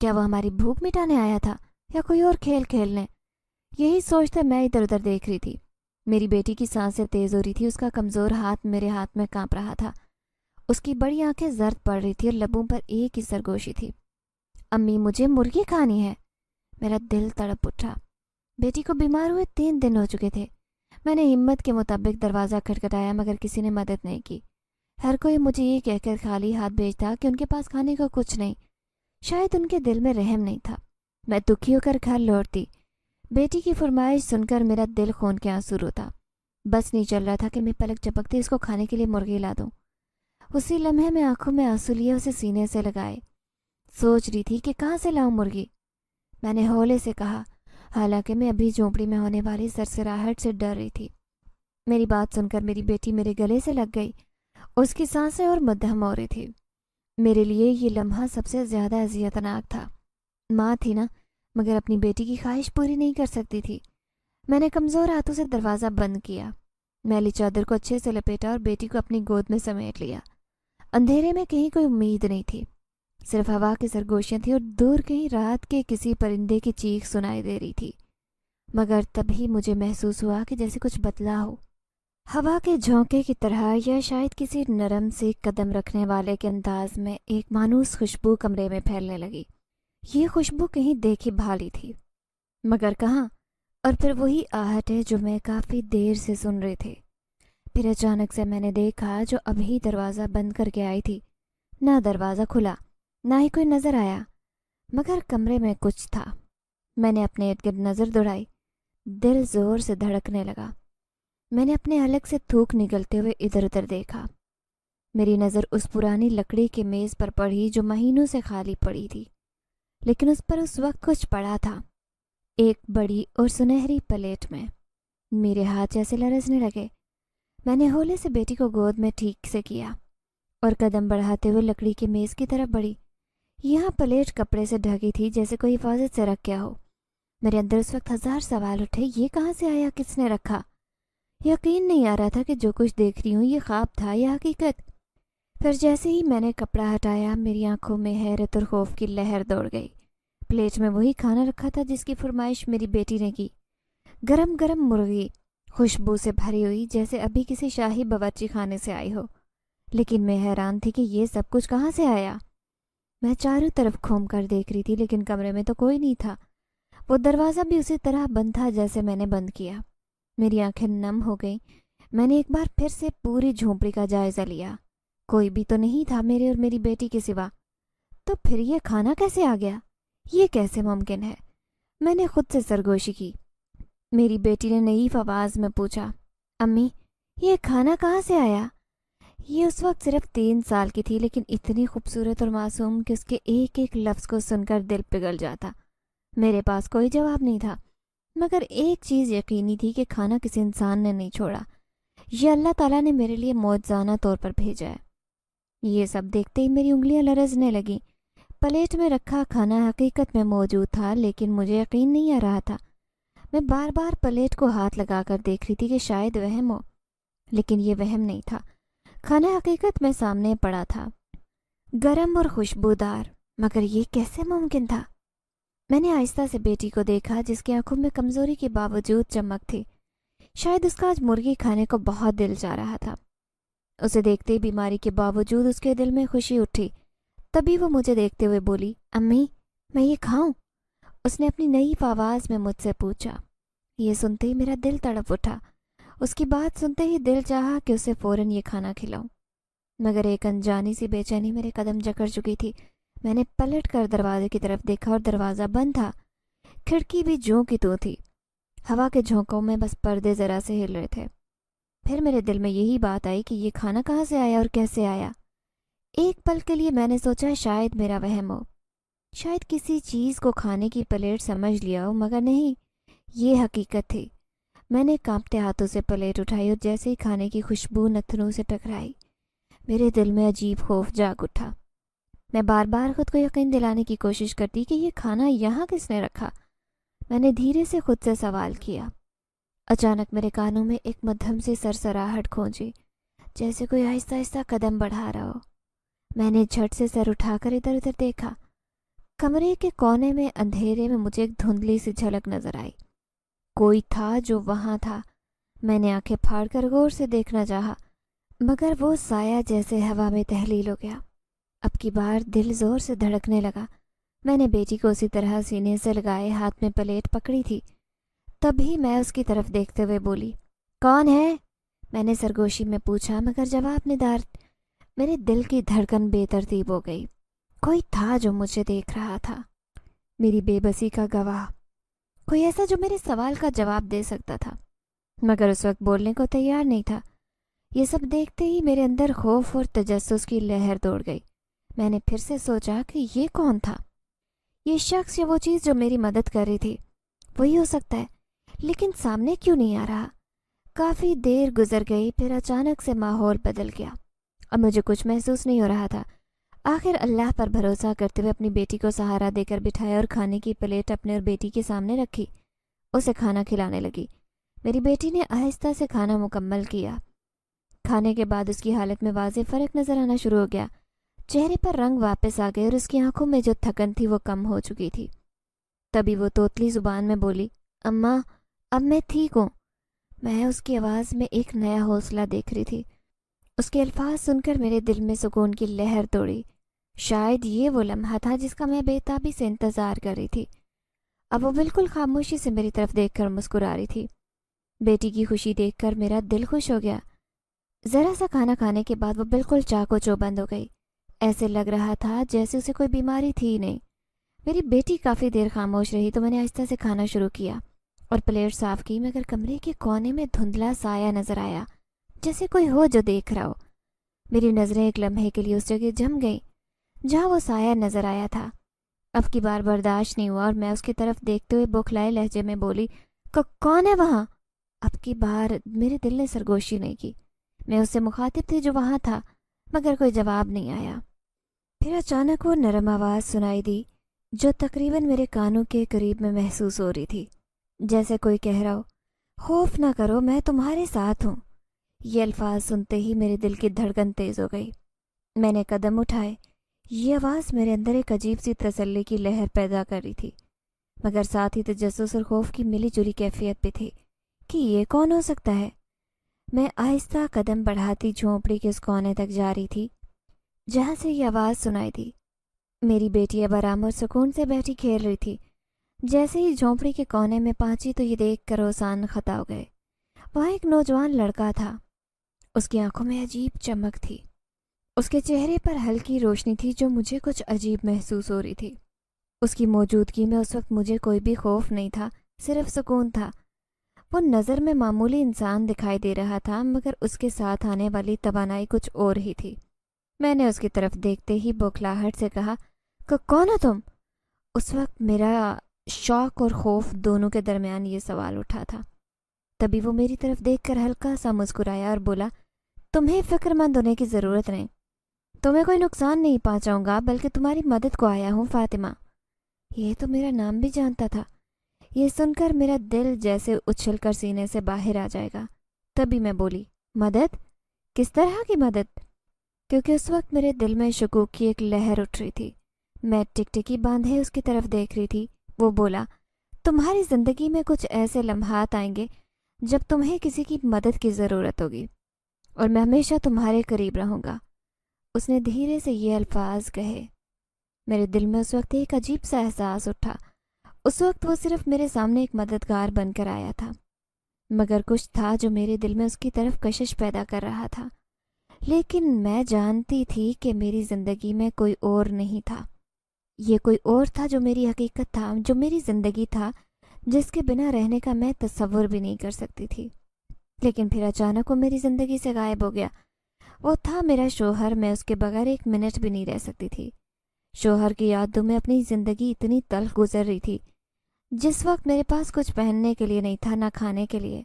کیا وہ ہماری بھوک مٹانے آیا تھا یا کوئی اور کھیل کھیلنے؟ یہی سوچتے میں ادھر ادھر دیکھ رہی تھی۔ میری بیٹی کی سانسیں تیز ہو رہی تھی، اس کا کمزور ہاتھ میرے ہاتھ میں کانپ رہا تھا۔ اس کی بڑی آنکھیں زرد پڑ رہی تھی اور لبوں پر ایک ہی سرگوشی تھی۔ امی مجھے مرغی کھانی ہے۔ میرا دل تڑپ اٹھا۔ بیٹی کو بیمار ہوئے 3 دن ہو چکے تھے۔ میں نے ہمت کے مطابق دروازہ کھٹکھٹایا مگر کسی نے مدد نہیں کی۔ ہر کوئی مجھے یہ کہہ کر خالی ہاتھ بھیجتا کہ ان کے پاس کھانے کو کچھ نہیں۔ شاید ان کے دل میں رحم نہیں تھا۔ میں دکھی ہو کر گھر لوٹتی۔ بیٹی کی فرمائش سن کر میرا دل خون کے آنسو روتا۔ بس نہیں چل رہا تھا کہ میں پلک جھپکتے اس کو کھانے کے لیے مرغی لا دوں۔ اسی لمحے میں آنکھوں میں آنسو لیے اسے سینے سے لگائے۔ سوچ رہی تھی کہ کہاں سے لاؤں مرغی۔ میں نے ہولے سے کہا، حالانکہ میں ابھی جھونپڑی میں ہونے والی سرسراہٹ سے ڈر رہی تھی۔ میری بات سن کر میری بیٹی میرے گلے سے لگ گئی۔ اس کی سانسیں اور مدھم ہو رہی تھی۔ میرے لیے یہ لمحہ سب سے زیادہ اذیتناک تھا۔ ماں تھی نا، مگر اپنی بیٹی کی خواہش پوری نہیں کر سکتی تھی۔ میں نے کمزور ہاتھوں سے دروازہ بند کیا، میلی چادر کو اچھے سے لپیٹا اور بیٹی کو اپنی گود میں سمیٹ لیا۔ اندھیرے میں کہیں کوئی امید نہیں تھی، صرف ہوا کی سرگوشیاں تھیں اور دور کہیں رات کے کسی پرندے کی چیخ سنائی دے رہی تھی۔ مگر تبھی مجھے محسوس ہوا کہ جیسے کچھ بدلا ہو۔ ہوا کے جھونکے کی طرح یا شاید کسی نرم سے قدم رکھنے والے کے انداز میں ایک مانوس خوشبو کمرے میں پھیلنے لگی۔ یہ خوشبو کہیں دیکھی بھالی تھی، مگر کہاں؟ اور پھر وہی آہٹ ہے جو میں کافی دیر سے سن رہی تھی۔ پھر اچانک سے میں نے دیکھا جو ابھی دروازہ بند کر کے آئی تھی، نہ دروازہ کھلا نہ ہی کوئی نظر آیا، مگر کمرے میں کچھ تھا۔ میں نے اپنے ارد گرد نظر دوڑائی، دل زور سے دھڑکنے لگا۔ میں نے اپنے حلق سے تھوک نگلتے ہوئے ادھر ادھر دیکھا۔ میری نظر اس پرانی لکڑی کے میز پر پڑی جو مہینوں سے خالی پڑی تھی، لیکن اس پر اس وقت کچھ پڑا تھا، ایک بڑی اور سنہری پلیٹ میں۔ میرے ہاتھ جیسے لرزنے لگے۔ میں نے ہولے سے بیٹی کو گود میں ٹھیک سے کیا اور قدم بڑھاتے ہوئے لکڑی کے میز کی طرف بڑھی۔ یہاں پلیٹ کپڑے سے ڈھکی تھی جیسے کوئی حفاظت سے رکھ گیا ہو۔ میرے اندر اس وقت 1000 سوال اٹھے، یہ کہاں سے آیا، کس نے رکھا؟ یقین نہیں آ رہا تھا کہ جو کچھ دیکھ رہی ہوں یہ خواب تھا یا حقیقت۔ پھر جیسے ہی میں نے کپڑا ہٹایا میری آنکھوں میں حیرت اور خوف کی لہر دوڑ گئی۔ پلیٹ میں وہی کھانا رکھا تھا جس کی فرمائش میری بیٹی نے کی، گرم گرم مرغی، خوشبو سے بھری ہوئی جیسے ابھی کسی شاہی باورچی خانے سے آئی ہو۔ لیکن میں حیران تھی کہ یہ سب کچھ کہاں سے آیا۔ میں چاروں طرف گھوم کر دیکھ رہی تھی لیکن کمرے میں تو کوئی نہیں تھا۔ وہ دروازہ بھی اسی طرح بند تھا جیسے میں نے بند کیا۔ میری آنکھیں نم ہو گئیں۔ میں نے ایک بار پھر سے پوری جھونپڑی کا جائزہ لیا۔ کوئی بھی تو نہیں تھا میرے اور میری بیٹی کے سوا۔ تو پھر یہ کھانا کیسے آ گیا؟ یہ کیسے ممکن ہے؟ میں نے خود سے سرگوشی کی۔ میری بیٹی نے نئیف آواز میں پوچھا، امی یہ کھانا کہاں سے آیا؟ یہ اس وقت صرف 3 سال کی تھی لیکن اتنی خوبصورت اور معصوم کہ اس کے ایک ایک لفظ کو سن کر دل پگھل جاتا۔ میرے پاس کوئی جواب نہیں تھا، مگر ایک چیز یقینی تھی کہ کھانا کسی انسان نے نہیں چھوڑا، یہ اللہ تعالیٰ نے میرے لیے معجزانہ طور پر بھیجا ہے۔ یہ سب دیکھتے ہی میری انگلیاں لرزنے لگیں۔ پلیٹ میں رکھا کھانا حقیقت میں موجود تھا لیکن مجھے یقین نہیں آ رہا تھا۔ میں بار بار پلیٹ کو ہاتھ لگا کر دیکھ رہی تھی کہ شاید وہم ہو، لیکن یہ وہم نہیں تھا۔ کھانا حقیقت میں سامنے پڑا تھا، گرم اور خوشبودار، مگر یہ کیسے ممکن تھا؟ میں نے آہستہ سے بیٹی کو دیکھا جس کی آنکھوں میں کمزوری کے باوجود چمک تھی. شاید اس کا آج مرغی کھانے کو بہت دل چاہ رہا تھا. اسے دیکھتے ہی بیماری کے باوجود اس کے دل میں خوشی اٹھی. تبھی وہ مجھے دیکھتے ہوئے بولی, امی میں یہ کھاؤں؟ اس نے اپنی نئی آواز میں مجھ سے پوچھا. یہ سنتے ہی میرا دل تڑپ اٹھا. اس کی بات سنتے ہی دل چاہا کہ اسے فوراً یہ کھانا کھلاؤں, مگر ایک انجانی سی بے چینی میرے قدم جکڑ چکی تھی. میں نے پلٹ کر دروازے کی طرف دیکھا اور دروازہ بند تھا. کھڑکی بھی جوں کی توں تھی. ہوا کے جھونکوں میں بس پردے ذرا سے ہل رہے تھے. پھر میرے دل میں یہی بات آئی کہ یہ کھانا کہاں سے آیا اور کیسے آیا. ایک پل کے لیے میں نے سوچا شاید میرا وہم ہو, شاید کسی چیز کو کھانے کی پلیٹ سمجھ لیا ہو, مگر نہیں, یہ حقیقت تھی. میں نے کانپتے ہاتھوں سے پلیٹ اٹھائی اور جیسے ہی کھانے کی خوشبو نتنوں سے ٹکرائی, میرے دل میں عجیب خوف جاگ اٹھا. میں بار بار خود کو یقین دلانے کی کوشش کرتی کہ یہ کھانا یہاں کس نے رکھا. میں نے دھیرے سے خود سے سوال کیا. اچانک میرے کانوں میں ایک مدھم سی سرسراہٹ گونجی, جیسے کوئی آہستہ آہستہ قدم بڑھا رہا ہو. میں نے جھٹ سے سر اٹھا کر ادھر ادھر دیکھا. کمرے کے کونے میں اندھیرے میں مجھے ایک دھندلی سی جھلک نظر آئی. کوئی تھا جو وہاں تھا. میں نے آنکھیں پھاڑ کر غور سے دیکھنا چاہا, مگر وہ سایہ جیسے ہوا میں تحلیل ہو گیا. اب کی بار دل زور سے دھڑکنے لگا. میں نے بیٹی کو اسی طرح سینے سے لگائے ہاتھ میں پلیٹ پکڑی تھی. تبھی میں اس کی طرف دیکھتے ہوئے بولی, کون ہے؟ میں نے سرگوشی میں پوچھا, مگر جواب ندار. میرے دل کی دھڑکن بے ترتیب ہو گئی. کوئی تھا جو مجھے دیکھ رہا تھا, میری بے بسی کا گواہ, کوئی ایسا جو میرے سوال کا جواب دے سکتا تھا, مگر اس وقت بولنے کو تیار نہیں تھا. یہ سب دیکھتے ہی میرے اندر خوف اور تجسس کی لہر دوڑ گئی. میں نے پھر سے سوچا کہ یہ کون تھا؟ یہ شخص یا وہ چیز جو میری مدد کر رہی تھی, وہی ہو سکتا ہے, لیکن سامنے کیوں نہیں آ رہا؟ کافی دیر گزر گئی, پھر اچانک سے ماحول بدل گیا. اب مجھے کچھ محسوس نہیں ہو رہا تھا. آخر اللہ پر بھروسہ کرتے ہوئے اپنی بیٹی کو سہارا دے کر بٹھایا اور کھانے کی پلیٹ اپنے اور بیٹی کے سامنے رکھی. اسے کھانا کھلانے لگی. میری بیٹی نے آہستہ سے کھانا مکمل کیا. کھانے کے بعد اس کی حالت میں واضح فرق نظر آنا شروع ہو گیا. چہرے پر رنگ واپس آ گئے اور اس کی آنکھوں میں جو تھکن تھی وہ کم ہو چکی تھی. تبھی وہ توتلی زبان میں بولی, اماں اب میں ٹھیک ہوں. میں اس کی آواز میں ایک نیا حوصلہ دیکھ رہی تھی. اس کے الفاظ سن کر میرے دل میں سکون کی لہر دوڑی. شاید یہ وہ لمحہ تھا جس کا میں بے تابی سے انتظار کر رہی تھی. اب وہ بالکل خاموشی سے میری طرف دیکھ کر مسکرا رہی تھی. بیٹی کی خوشی دیکھ کر میرا دل خوش ہو گیا. ذرا سا کھانا کھانے کے بعد وہ بالکل چاق و چوبند ہو گئی. ایسے لگ رہا تھا جیسے اسے کوئی بیماری تھی ہی نہیں. میری بیٹی کافی دیر خاموش رہی تو میں نے آہستہ سے کھانا شروع کیا اور پلیٹ صاف کی, مگر کمرے کے کونے میں دھندلا سایہ نظر آیا, جیسے کوئی ہو جو دیکھ رہا ہو. میری نظریں ایک لمحے کے لیے اس جگہ جم گئیں جہاں وہ سایہ نظر آیا تھا. اب کی بار برداشت نہیں ہوا اور میں اس کی طرف دیکھتے ہوئے بوکھلائے لہجے میں بولی, کون ہے وہاں؟ اب کی بار میرے دل نے سرگوشی نہیں کی. میں اس سے مخاطب تھی جو وہاں تھا, مگر کوئی جواب نہیں آیا. پھر اچانک وہ نرم آواز سنائی دی جو تقریباً میرے کانوں کے قریب میں محسوس ہو رہی تھی, جیسے کوئی کہہ رہا ہو, خوف نہ کرو میں تمہارے ساتھ ہوں. یہ الفاظ سنتے ہی میرے دل کی دھڑکن تیز ہو گئی. میں نے قدم اٹھائے. یہ آواز میرے اندر ایک عجیب سی تسلی کی لہر پیدا کر رہی تھی, مگر ساتھ ہی تجسس اور خوف کی ملی جلی کیفیت بھی تھی کہ یہ کون ہو سکتا ہے. میں آہستہ قدم بڑھاتی جھونپڑی کے اس کونے تک جا رہی تھی جہاں سے یہ آواز سنائی تھی. میری بیٹی اب آرام اور سکون سے بیٹھی کھیل رہی تھی. جیسے ہی جھونپڑی کے کونے میں پہنچی تو یہ دیکھ کر اوسان خطا ہو گئے. وہاں ایک نوجوان لڑکا تھا. اس کی آنکھوں میں عجیب چمک تھی. اس کے چہرے پر ہلکی روشنی تھی جو مجھے کچھ عجیب محسوس ہو رہی تھی. اس کی موجودگی میں اس وقت مجھے کوئی بھی خوف نہیں تھا, صرف سکون تھا. وہ نظر میں معمولی انسان دکھائی دے رہا تھا, مگر اس کے ساتھ آنے والی توانائی کچھ اور ہی تھی. میں نے اس کی طرف دیکھتے ہی بوکھلاہٹ سے کہا, کون ہو تم؟ اس وقت میرا شوق اور خوف دونوں کے درمیان یہ سوال اٹھا تھا. تبھی وہ میری طرف دیکھ کر ہلکا سا مسکرایا اور بولا, تمہیں فکر مند ہونے کی ضرورت نہیں. تمہیں کوئی نقصان نہیں پہنچاؤں گا, بلکہ تمہاری مدد کو آیا ہوں فاطمہ. یہ تو میرا نام بھی جانتا تھا. یہ سن کر میرا دل جیسے اچھل کر سینے سے باہر آ جائے گا. تبھی میں بولی, مدد؟ کس طرح کی مدد؟ کیونکہ اس وقت میرے دل میں شکوک کی ایک لہر اٹھ رہی تھی. میں ٹک ٹکی باندھے اس کی طرف دیکھ رہی تھی. وہ بولا، تمہاری زندگی میں کچھ ایسے لمحات آئیں گے جب تمہیں کسی کی مدد کی ضرورت ہوگی، اور میں ہمیشہ تمہارے قریب رہوں گا۔ اس نے دھیرے سے یہ الفاظ کہے۔ میرے دل میں اس وقت ایک عجیب سا احساس اٹھا۔ اس وقت وہ صرف میرے سامنے ایک مددگار بن کر آیا تھا، مگر کچھ تھا جو میرے دل میں اس کی طرف کشش پیدا کر رہا تھا۔ لیکن میں جانتی تھی کہ میری زندگی میں کوئی اور نہیں تھا۔ یہ کوئی اور تھا جو میری حقیقت تھا، جو میری زندگی تھا، جس کے بنا رہنے کا میں تصور بھی نہیں کر سکتی تھی۔ لیکن پھر اچانک وہ میری زندگی سے غائب ہو گیا۔ وہ تھا میرا شوہر، میں اس کے بغیر ایک منٹ بھی نہیں رہ سکتی تھی۔ شوہر کی یادوں میں اپنی زندگی اتنی تلخ گزر رہی تھی، جس وقت میرے پاس کچھ پہننے کے لیے نہیں تھا، نہ کھانے کے لیے۔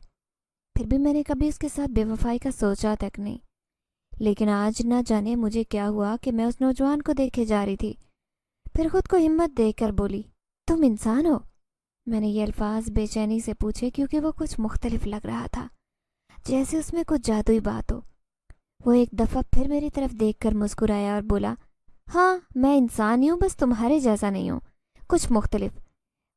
پھر بھی میں نے کبھی اس کے ساتھ بے وفائی کا سوچا تک نہیں۔ لیکن آج نہ جانے مجھے کیا ہوا کہ میں اس نوجوان کو دیکھے جا رہی تھی، پھر خود کو ہمت دے کر بولی، تم انسان ہو؟ میں نے یہ الفاظ بے چینی سے پوچھے، کیونکہ وہ کچھ مختلف لگ رہا تھا، جیسے اس میں کچھ جادوئی بات ہو۔ وہ ایک دفعہ پھر میری طرف دیکھ کر مسکرایا اور بولا، ہاں میں انسان ہی ہوں، بس تمہارے جیسا نہیں ہوں، کچھ مختلف۔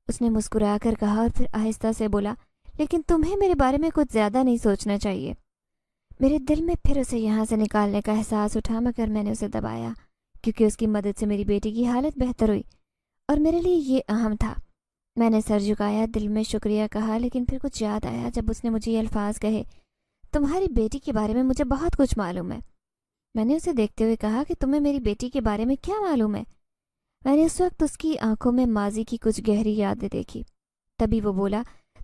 اس نے مسکرا کر کہا اور پھر آہستہ سے بولا، لیکن تمہیں میرے بارے میں کچھ زیادہ نہیں سوچنا چاہیے۔ میرے دل میں پھر اسے یہاں سے نکالنے کا احساس اٹھا، مگر میں نے اسے دبایا، کیونکہ اس کی مدد سے میری بیٹی کی حالت بہتر ہوئی اور میرے لیے یہ اہم تھا۔ میں نے سر جھکایا، دل میں شکریہ کہا، لیکن پھر کچھ یاد آیا جب اس نے مجھے یہ الفاظ کہے، تمہاری بیٹی کے بارے میں مجھے بہت کچھ معلوم ہے۔ میں نے اسے دیکھتے ہوئے کہا کہ تمہیں میری بیٹی کے بارے میں کیا معلوم ہے؟ میں نے اس وقت اس کی آنکھوں میں ماضی کی کچھ گہری یادیں دیکھی۔ تبھی وہ بولا،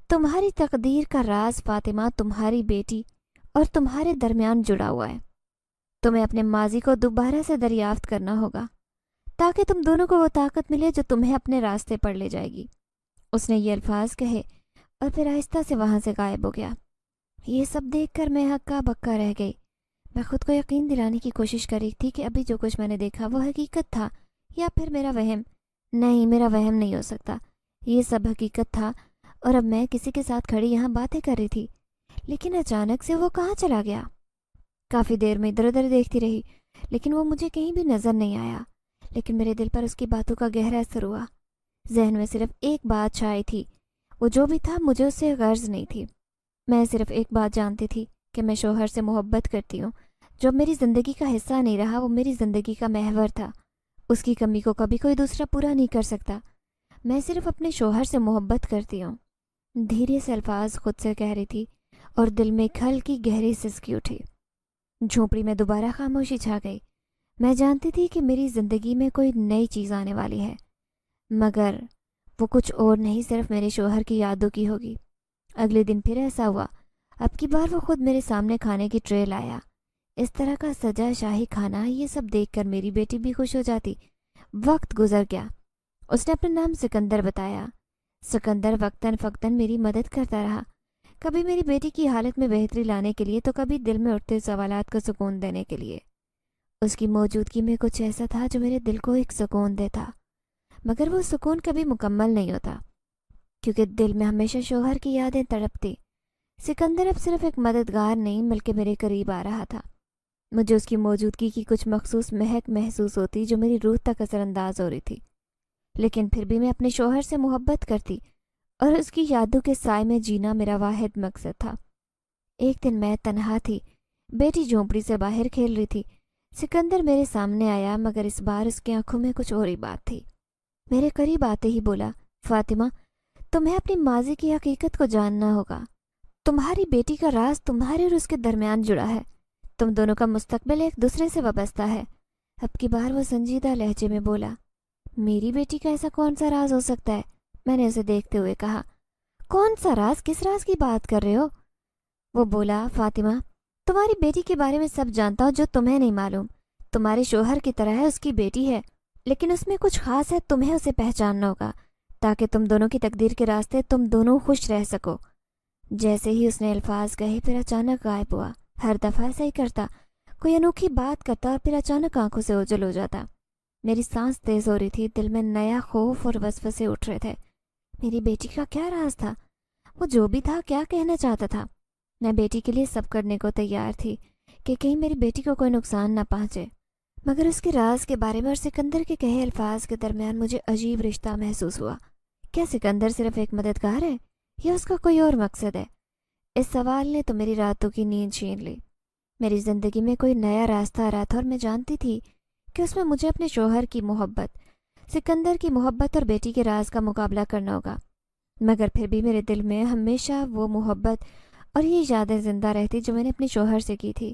تمہاری تقدیر کا راز فاطمہ تمہاری بیٹی اور تمہارے درمیان جڑا ہوا ہے۔ تمہیں اپنے ماضی کو دوبارہ سے دریافت کرنا ہوگا، تاکہ تم دونوں کو وہ طاقت ملے جو تمہیں اپنے راستے پر لے جائے گی۔ اس نے یہ الفاظ کہے اور پھر آہستہ سے وہاں سے غائب ہو گیا۔ یہ سب دیکھ کر میں ہکا بکا رہ گئی۔ میں خود کو یقین دلانے کی کوشش کر رہی تھی کہ ابھی جو کچھ میں نے دیکھا وہ حقیقت تھا یا پھر میرا وہم۔ نہیں، میرا وہم نہیں ہو سکتا، یہ سب حقیقت تھا، اور اب میں کسی کے ساتھ کھڑی یہاں باتیں کر رہی تھی۔ لیکن اچانک سے وہ کہاں چلا گیا؟ کافی دیر میں ادھر ادھر دیکھتی رہی، لیکن وہ مجھے کہیں بھی نظر نہیں آیا۔ لیکن میرے دل پر اس کی باتوں کا گہرا اثر ہوا۔ ذہن میں صرف ایک بات چھائی تھی، وہ جو بھی تھا مجھے اس سے غرض نہیں تھی۔ میں صرف ایک بات جانتی تھی کہ میں شوہر سے محبت کرتی ہوں، جو میری زندگی کا حصہ نہیں رہا، وہ میری زندگی کا محور تھا۔ اس کی کمی کو کبھی کوئی دوسرا پورا نہیں کر سکتا۔ میں صرف اپنے شوہر سے محبت کرتی ہوں۔ دھیرے سے الفاظ خود سے کہہ رہی تھی اور دل میں ایک ہلکی گہری سسکی اٹھی۔ جھونپڑی میں دوبارہ خاموشی چھا گئی۔ میں جانتی تھی کہ میری زندگی میں کوئی نئی چیز آنے والی ہے، مگر وہ کچھ اور نہیں، صرف میرے شوہر کی یادوں کی ہوگی۔ اگلے دن پھر ایسا ہوا۔ اب کی بار وہ خود میرے سامنے کھانے کی ٹرے لایا۔ اس طرح کا سجا شاہی کھانا، یہ سب دیکھ کر میری بیٹی بھی خوش ہو جاتی۔ وقت گزر گیا۔ اس نے اپنا نام سکندر بتایا۔ سکندر وقتاً فوقتاً میری مدد کرتا رہا، کبھی میری بیٹی کی حالت میں بہتری لانے کے لیے، تو کبھی دل میں اٹھتے سوالات کو سکون دینے کے لیے۔ اس کی موجودگی میں کچھ ایسا تھا جو میرے دل کو ایک سکون دیتا، مگر وہ سکون کبھی مکمل نہیں ہوتا، کیونکہ دل میں ہمیشہ شوہر کی یادیں تڑپتی۔ سکندر اب صرف ایک مددگار نہیں بلکہ میرے قریب آ رہا تھا۔ مجھے اس کی موجودگی کی کچھ مخصوص مہک محسوس ہوتی جو میری روح تک اثر انداز ہو رہی تھی، لیکن پھر بھی میں اپنے شوہر سے محبت کرتی اور اس کی یادوں کے سائے میں جینا میرا واحد مقصد تھا۔ ایک دن میں تنہا تھی، بیٹی جھونپڑی سے باہر کھیل رہی تھی۔ سکندر میرے سامنے آیا، مگر اس بار اس کی آنکھوں میں کچھ اور ہی بات تھی۔ میرے قریب آتے ہی بولا، فاطمہ تمہیں اپنی ماضی کی حقیقت کو جاننا ہوگا۔ تمہاری بیٹی کا راز تمہارے اور اس کے درمیان جڑا ہے۔ تم دونوں کا مستقبل ایک دوسرے سے وابستہ ہے۔ اب کی بار وہ سنجیدہ لہجے میں بولا، میری بیٹی کا ایسا کون سا راز ہو سکتا ہے؟ میں نے اسے دیکھتے ہوئے کہا، کون سا راز؟ کس راز کی بات کر رہے ہو؟ وہ بولا، فاطمہ تمہاری بیٹی کے بارے میں سب جانتا ہوں جو تمہیں نہیں معلوم۔ تمہارے شوہر کی طرح ہے، اس کی بیٹی ہے، لیکن اس میں کچھ خاص ہے، تمہیں اسے پہچاننا ہوگا تاکہ تم دونوں کی تقدیر کے راستے تم دونوں خوش رہ سکو۔ جیسے ہی اس نے الفاظ کہے پھر اچانک غائب ہوا۔ ہر دفعہ ایسا ہی کرتا، کوئی انوکھی بات کرتا اور پھر اچانک آنکھوں سے اوجھل ہو جاتا۔ میری سانس تیز ہو رہی تھی، دل میں نیا خوف اور وسوسے اٹھ رہے تھے۔ میری بیٹی کا کیا راز تھا؟ وہ جو بھی تھا کیا کہنا چاہتا تھا؟ میں بیٹی کے لیے سب کرنے کو تیار تھی کہ کہیں میری بیٹی کو کوئی نقصان نہ پہنچے، مگر اس کے راز کے بارے میں اور سکندر کے کہے الفاظ کے درمیان مجھے عجیب رشتہ محسوس ہوا۔ کیا سکندر صرف ایک مددگار ہے یا اس کا کوئی اور مقصد ہے؟ اس سوال نے تو میری راتوں کی نیند چھین لی۔ میری زندگی میں کوئی نیا راستہ آ رہا تھا اور میں جانتی تھی کہ اس میں مجھے اپنے شوہر کی محبت، سکندر کی محبت اور بیٹی کے راز کا مقابلہ کرنا ہوگا، مگر پھر بھی میرے دل میں ہمیشہ وہ محبت اور یہ یادیں زندہ رہتی جو میں نے اپنے شوہر سے کی تھی،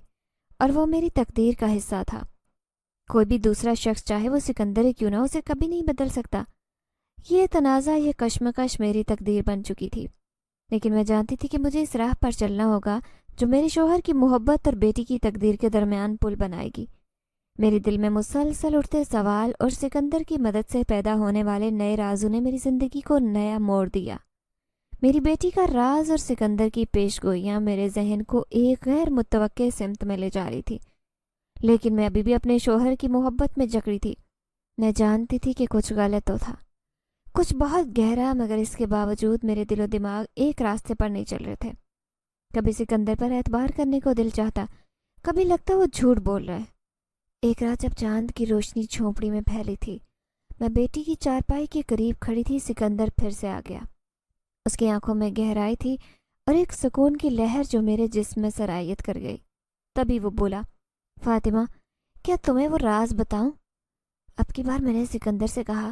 اور وہ میری تقدیر کا حصہ تھا۔ کوئی بھی دوسرا شخص چاہے وہ سکندر ہی کیوں نہ، اسے کبھی نہیں بدل سکتا۔ یہ تنازع، یہ کشمکش میری تقدیر بن چکی تھی، لیکن میں جانتی تھی کہ مجھے اس راہ پر چلنا ہوگا جو میرے شوہر کی محبت اور بیٹی کی تقدیر کے درمیان پل بنائے گی۔ میرے دل میں مسلسل اٹھتے سوال اور سکندر کی مدد سے پیدا ہونے والے نئے رازوں نے میری زندگی کو نیا موڑ دیا۔ میری بیٹی کا راز اور سکندر کی پیش گوئیاں میرے ذہن کو ایک غیر متوقع سمت میں لے جا رہی تھی، لیکن میں ابھی بھی اپنے شوہر کی محبت میں جکڑی تھی۔ میں جانتی تھی کہ کچھ غلط تو تھا، کچھ بہت گہرا، مگر اس کے باوجود میرے دل و دماغ ایک راستے پر نہیں چل رہے تھے۔ کبھی سکندر پر اعتبار کرنے کو دل چاہتا، کبھی لگتا وہ جھوٹ بول رہا ہے۔ ایک رات جب چاند کی روشنی جھونپڑی میں پھیلی تھی، میں بیٹی کی چارپائی کے قریب کھڑی تھی، سکندر پھر سے آ گیا۔ اس کی آنکھوں میں گہرائی تھی اور ایک سکون کی لہر جو میرے جسم میں سرایت کر گئی۔ تبھی وہ بولا، فاطمہ، کیا تمہیں وہ راز بتاؤں؟ اب کی بار میں نے سکندر سے کہا،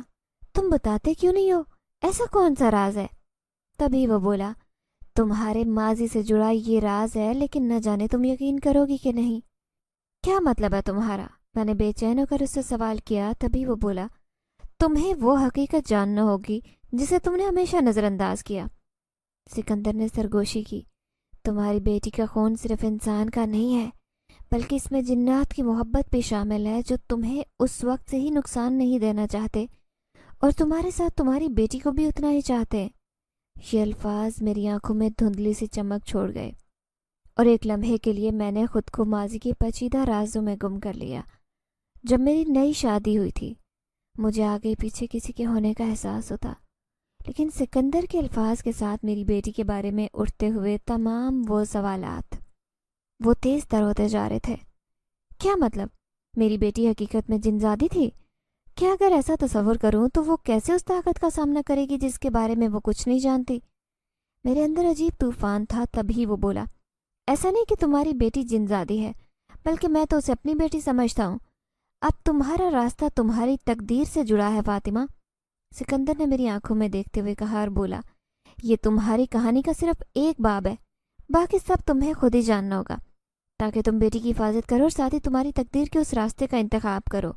تم بتاتے کیوں نہیں ہو؟ ایسا کون سا راز ہے؟ تبھی وہ بولا، تمہارے ماضی سے جڑا یہ راز ہے، لیکن نہ جانے تم یقین کرو گی کہ نہیں۔ کیا مطلب ہے تمہارا؟ میں نے بے چین ہو کر اس سے سوال کیا۔ تبھی وہ بولا، تمہیں وہ حقیقت جاننا ہوگی جسے تم نے ہمیشہ نظر انداز کیا۔ سکندر نے سرگوشی کی، تمہاری بیٹی کا خون صرف انسان کا نہیں ہے، بلکہ اس میں جنات کی محبت بھی شامل ہے جو تمہیں اس وقت سے ہی نقصان نہیں دینا چاہتے، اور تمہارے ساتھ تمہاری بیٹی کو بھی اتنا ہی چاہتے ہیں۔ یہ الفاظ میری آنکھوں میں دھندلی سی چمک چھوڑ گئے، اور ایک لمحے کے لیے میں نے خود کو ماضی کے پیچیدہ رازوں میں گم کر لیا۔ جب میری نئی شادی ہوئی تھی، مجھے آگے پیچھے کسی کے ہونے کا احساس ہوتا، لیکن سکندر کے الفاظ کے ساتھ میری بیٹی کے بارے میں اٹھتے ہوئے تمام وہ سوالات وہ تیز تر ہوتے جا رہے تھے۔ کیا مطلب؟ میری بیٹی حقیقت میں جنزادی تھی؟ کیا اگر ایسا تصور کروں تو وہ کیسے اس طاقت کا سامنا کرے گی جس کے بارے میں وہ کچھ نہیں جانتی؟ میرے اندر عجیب طوفان تھا۔ تبھی وہ بولا، ایسا نہیں کہ تمہاری بیٹی جنزادی ہے، بلکہ میں تو اسے اپنی بیٹی سمجھتا ہوں۔ اب تمہارا راستہ تمہاری تقدیر سے جڑا ہے فاطمہ۔ سکندر نے میری آنکھوں میں دیکھتے ہوئے کہا اور بولا، یہ تمہاری کہانی کا صرف ایک باب ہے، باقی سب تمہیں خود ہی جاننا ہوگا، تاکہ تم بیٹی کی حفاظت کرو اور ساتھ ہی تمہاری تقدیر کے اس راستے کا انتخاب کرو۔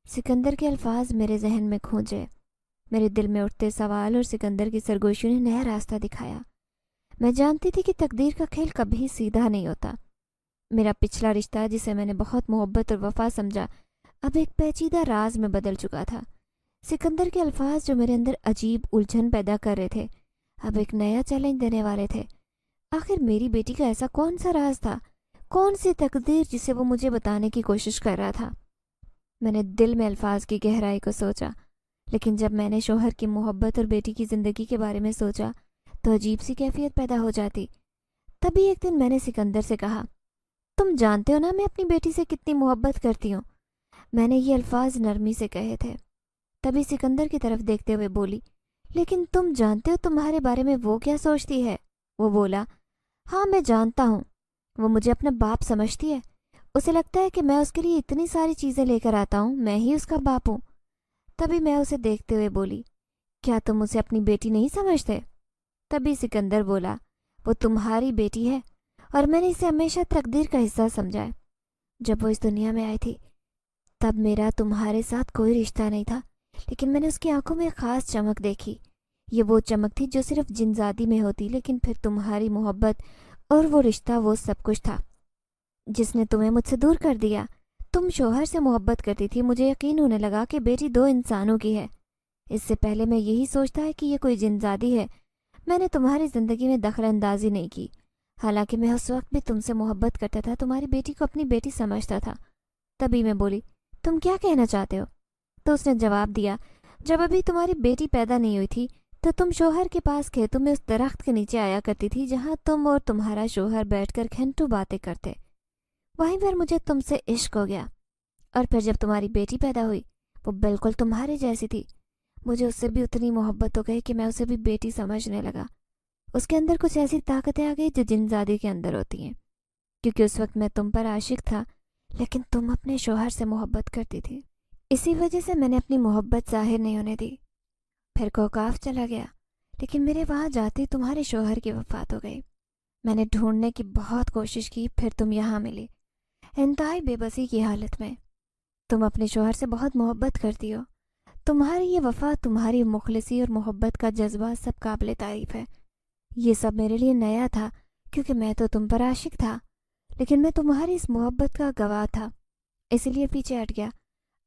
سکندر کے الفاظ میرے ذہن میں کھونچے، میرے دل میں اٹھتے سوال اور سکندر کی سرگوشیوں نے نیا راستہ دکھایا۔ میں جانتی تھی کہ تقدیر کا کھیل کبھی سیدھا نہیں ہوتا۔ میرا پچھلا رشتہ، جسے میں نے بہت محبت اور وفا سمجھا، اب ایک پیچیدہ راز میں بدل چکا تھا۔ سکندر کے الفاظ جو میرے اندر عجیب الجھن پیدا کر رہے تھے، اب ایک نیا چیلنج دینے والے تھے۔ آخر میری بیٹی کا ایسا کون سا راز تھا، کون سی تقدیر جسے وہ مجھے بتانے کی کوشش کر رہا تھا؟ میں نے دل میں الفاظ کی گہرائی کو سوچا، لیکن جب میں نے شوہر کی محبت اور بیٹی کی زندگی کے بارے میں سوچا تو عجیب سی کیفیت پیدا ہو جاتی۔ تبھی ایک دن میں نے سکندر سے کہا، تم جانتے ہو نا میں اپنی بیٹی سے کتنی محبت کرتی ہوں۔ میں نے یہ الفاظ نرمی سے کہے تھے۔ تبھی سکندر کی طرف دیکھتے ہوئے بولی، لیکن تم جانتے ہو تمہارے بارے میں وہ کیا سوچتی ہے؟ وہ بولا، ہاں میں جانتا ہوں، وہ مجھے اپنا باپ سمجھتی ہے، اسے لگتا ہے کہ میں اس کے لیے اتنی ساری چیزیں لے کر آتا ہوں، میں ہی اس کا باپ ہوں۔ تبھی میں اسے دیکھتے ہوئے بولی، کیا تم اسے اپنی بیٹی نہیں سمجھتے؟ تبھی سکندر بولا، وہ تمہاری بیٹی ہے اور میں نے اسے ہمیشہ تقدیر کا حصہ سمجھا ہے۔ جب وہ اس دنیا میں آئی تھی تب میرا تمہارے ساتھ کوئی رشتہ نہیں تھا، لیکن میں نے اس کی آنکھوں میں خاص چمک دیکھی۔ یہ وہ چمک تھی جو صرف جنزادی میں ہوتی، لیکن پھر تمہاری محبت اور وہ رشتہ وہ سب کچھ تھا جس نے تمہیں مجھ سے دور کر دیا۔ تم شوہر سے محبت کرتی تھی، مجھے یقین ہونے لگا کہ بیٹی دو انسانوں کی ہے۔ اس سے پہلے میں یہی سوچتا ہے کہ یہ کوئی جنزادی ہے۔ میں نے تمہاری زندگی میں دخل اندازی نہیں کی، حالانکہ میں اس وقت بھی تم سے محبت کرتا تھا، تمہاری بیٹی کو اپنی بیٹی سمجھتا تھا۔ تبھی میں بولی، تم کیا کہنا چاہتے ہو؟ تو اس نے جواب دیا، جب ابھی تمہاری بیٹی پیدا نہیں ہوئی تھی تو تم شوہر کے پاس کھیتوں میں اس درخت کے نیچے آیا کرتی تھی جہاں تم اور تمہارا شوہر بیٹھ کر گھنٹوں باتیں کرتے۔ وہیں پر مجھے تم سے عشق ہو گیا، اور پھر جب تمہاری بیٹی پیدا ہوئی وہ بالکل تمہارے جیسی تھی، مجھے اس سے بھی اتنی محبت ہو گئی کہ میں اسے بھی بیٹی سمجھنے لگا۔ اس کے اندر کچھ ایسی طاقتیں آ گئی جو جن زادی کے اندر ہوتی ہیں، کیونکہ اس وقت میں تم پر عاشق تھا، لیکن تم اپنے شوہر سے محبت کرتی تھی۔ اسی وجہ سے میں نے اپنی محبت ظاہر نہیں ہونے دی۔ پھر کوکاف چلا گیا، لیکن میرے وہاں جاتے تمہارے شوہر کی وفات ہو گئی۔ میں نے ڈھونڈنے کی بہت کوشش کی، پھر تم یہاں ملی، انتہائی بے بسی کی حالت میں۔ تم اپنے شوہر سے بہت محبت کرتی ہو۔ تمہاری یہ وفا، تمہاری مخلصی اور محبت کا جذبہ سب قابل تعریف ہے۔ یہ سب میرے لیے نیا تھا، کیونکہ میں تو تم پر عاشق تھا، لیکن میں تمہاری اس محبت کا گواہ تھا، اسی لیے پیچھے ہٹ گیا۔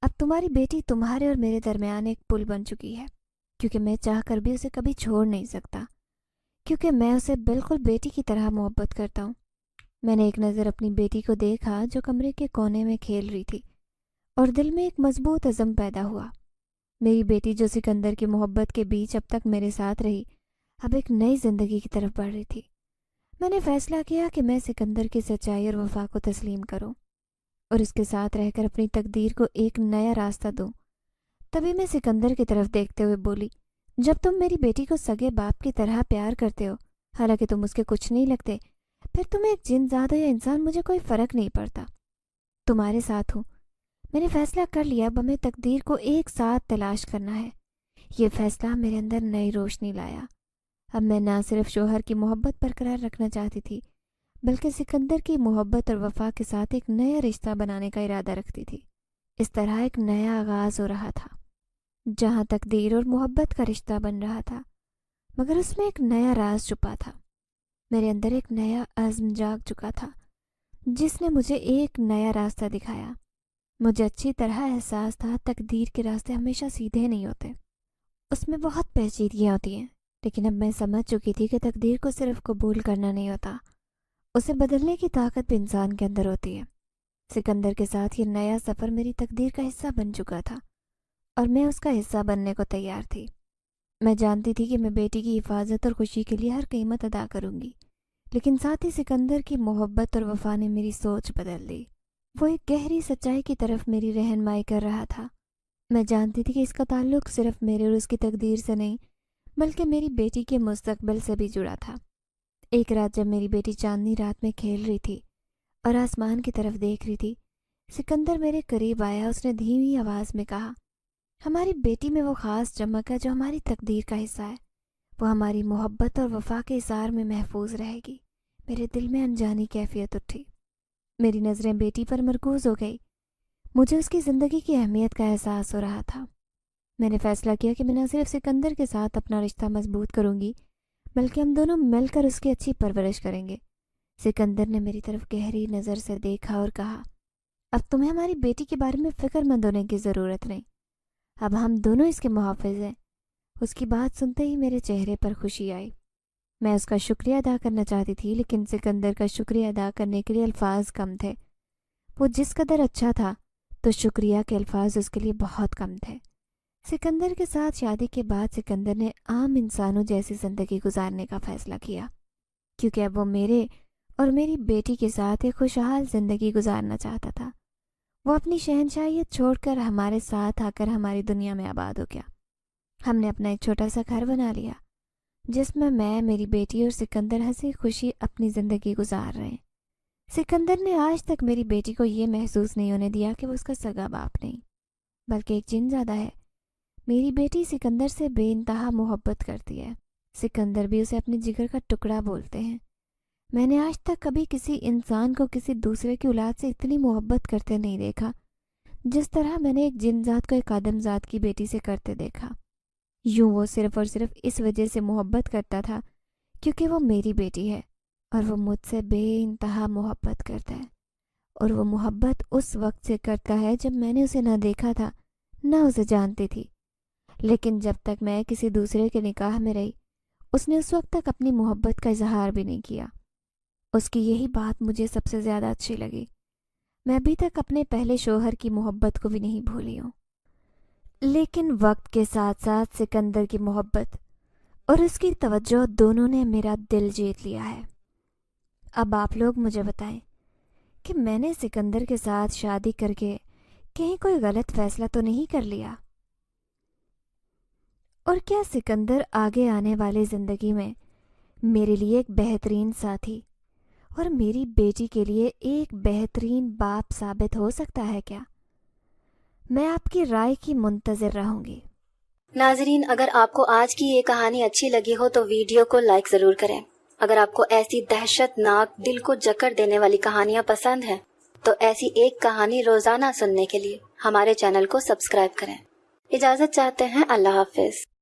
اب تمہاری بیٹی تمہارے اور میرے درمیان ایک پل بن چکی ہے، کیونکہ میں چاہ کر بھی اسے کبھی چھوڑ نہیں سکتا، کیونکہ میں اسے بالکل بیٹی کی طرح محبت کرتا ہوں۔ میں نے ایک نظر اپنی بیٹی کو دیکھا جو کمرے کے کونے میں کھیل رہی تھی، اور دل میں ایک مضبوط عزم پیدا ہوا۔ میری بیٹی جو سکندر کی محبت کے بیچ اب تک میرے ساتھ رہی، اب ایک نئی زندگی کی طرف بڑھ رہی تھی۔ میں نے فیصلہ کیا کہ میں سکندر کی سچائی اور وفا کو تسلیم کروں اور اس کے ساتھ رہ کر اپنی تقدیر کو ایک نیا راستہ دوں۔ تبھی میں سکندر کی طرف دیکھتے ہوئے بولی، جب تم میری بیٹی کو سگے باپ کی طرح پیار کرتے ہو، حالانکہ تم اس کے کچھ نہیں لگتے، پھر تم ایک جن زادہ یا انسان، مجھے کوئی فرق نہیں پڑتا، تمہارے ساتھ ہوں۔ میں نے فیصلہ کر لیا، اب ہمیں تقدیر کو ایک ساتھ تلاش کرنا ہے۔ یہ فیصلہ میرے اندر نئی روشنی لایا۔ اب میں نہ صرف شوہر کی محبت برقرار رکھنا چاہتی تھی، بلکہ سکندر کی محبت اور وفا کے ساتھ ایک نیا رشتہ بنانے کا ارادہ رکھتی تھی۔ اس طرح ایک نیا آغاز ہو رہا تھا، جہاں تقدیر اور محبت کا رشتہ بن رہا تھا، مگر اس میں ایک نیا راز چھپا تھا۔ میرے اندر ایک نیا عزم جاگ چکا تھا، جس نے مجھے ایک نیا راستہ دکھایا۔ مجھے اچھی طرح احساس تھا تقدیر کے راستے ہمیشہ سیدھے نہیں ہوتے، اس میں بہت پیچیدگیاں ہوتی ہیں، لیکن اب میں سمجھ چکی تھی کہ تقدیر کو صرف قبول کرنا نہیں ہوتا، اسے بدلنے کی طاقت بھی انسان کے اندر ہوتی ہے۔ سکندر کے ساتھ یہ نیا سفر میری تقدیر کا حصہ بن چکا تھا، اور میں اس کا حصہ بننے کو تیار تھی۔ میں جانتی تھی کہ میں بیٹی کی حفاظت اور خوشی کے لیے ہر قیمت ادا کروں گی، لیکن ساتھ ہی سکندر کی محبت اور وفا نے میری سوچ بدل دی۔ وہ ایک گہری سچائی کی طرف میری رہنمائی کر رہا تھا۔ میں جانتی تھی کہ اس کا تعلق صرف میرے اور اس کی تقدیر سے نہیں، بلکہ میری بیٹی کے مستقبل سے بھی جڑا تھا۔ ایک رات جب میری بیٹی چاندنی رات میں کھیل رہی تھی اور آسمان کی طرف دیکھ رہی تھی، سکندر میرے قریب آیا۔ اس نے دھیمی آواز میں کہا، ہماری بیٹی میں وہ خاص چمک ہے جو ہماری تقدیر کا حصہ ہے، وہ ہماری محبت اور وفا کے اثار میں محفوظ رہے گی۔ میرے دل میں انجانی کیفیت اٹھی، میری نظریں بیٹی پر مرکوز ہو گئی۔ مجھے اس کی زندگی کی اہمیت کا احساس ہو رہا تھا۔ میں نے فیصلہ کیا کہ میں نہ صرف سکندر کے ساتھ اپنا رشتہ مضبوط کروں گی، بلکہ ہم دونوں مل کر اس کی اچھی پرورش کریں گے۔ سکندر نے میری طرف گہری نظر سے دیکھا اور کہا، اب تمہیں ہماری بیٹی کے بارے میں فکر مند ہونے کی ضرورت نہیں، اب ہم دونوں اس کے محافظ ہیں۔ اس کی بات سنتے ہی میرے چہرے پر خوشی آئی۔ میں اس کا شکریہ ادا کرنا چاہتی تھی، لیکن سکندر کا شکریہ ادا کرنے کے لیے الفاظ کم تھے۔ وہ جس قدر اچھا تھا تو شکریہ کے الفاظ اس کے لیے بہت کم تھے۔ سکندر کے ساتھ شادی کے بعد سکندر نے عام انسانوں جیسی زندگی گزارنے کا فیصلہ کیا، کیونکہ اب وہ میرے اور میری بیٹی کے ساتھ ایک خوشحال زندگی گزارنا چاہتا تھا۔ وہ اپنی شہنشاہیت چھوڑ کر ہمارے ساتھ آ کر ہماری دنیا میں آباد ہو گیا۔ ہم نے اپنا ایک چھوٹا سا گھر بنا لیا، جس میں میری بیٹی اور سکندر ہنسی خوشی اپنی زندگی گزار رہے ہیں۔ سکندر نے آج تک میری بیٹی کو یہ محسوس نہیں ہونے دیا کہ وہ اس کا سگا باپ نہیں، بلکہ ایک جن زادہ ہے۔ میری بیٹی سکندر سے بے انتہا محبت کرتی ہے، سکندر بھی اسے اپنے جگر کا ٹکڑا بولتے ہیں۔ میں نے آج تک کبھی کسی انسان کو کسی دوسرے کی اولاد سے اتنی محبت کرتے نہیں دیکھا، جس طرح میں نے ایک جن ذات کو ایک آدم ذات کی بیٹی سے کرتے دیکھا۔ یوں وہ صرف اور صرف اس وجہ سے محبت کرتا تھا کیونکہ وہ میری بیٹی ہے، اور وہ مجھ سے بے انتہا محبت کرتا ہے، اور وہ محبت اس وقت سے کرتا ہے جب میں نے اسے نہ دیکھا تھا، نہ اسے جانتی تھی۔ لیکن جب تک میں کسی دوسرے کے نکاح میں رہی، اس نے اس وقت تک اپنی محبت کا اظہار بھی نہیں کیا۔ اس کی یہی بات مجھے سب سے زیادہ اچھی لگی۔ میں ابھی تک اپنے پہلے شوہر کی محبت کو بھی نہیں بھولی ہوں، لیکن وقت کے ساتھ ساتھ سکندر کی محبت اور اس کی توجہ دونوں نے میرا دل جیت لیا ہے۔ اب آپ لوگ مجھے بتائیں کہ میں نے سکندر کے ساتھ شادی کر کے کہیں کوئی غلط فیصلہ تو نہیں کر لیا؟ اور کیا سکندر آگے آنے والی زندگی میں میرے لیے ایک بہترین ساتھی اور میری بیٹی کے لیے ایک بہترین باپ ثابت ہو سکتا ہے کیا؟ میں آپ کی رائے کی منتظر رہوں گی۔ ناظرین، اگر آپ کو آج کی یہ کہانی اچھی لگی ہو تو ویڈیو کو لائک ضرور کریں۔ اگر آپ کو ایسی دہشت ناک دل کو جکڑ دینے والی کہانیاں پسند ہیں تو ایسی ایک کہانی روزانہ سننے کے لیے ہمارے چینل کو سبسکرائب کریں۔ اجازت چاہتے ہیں، اللہ حافظ۔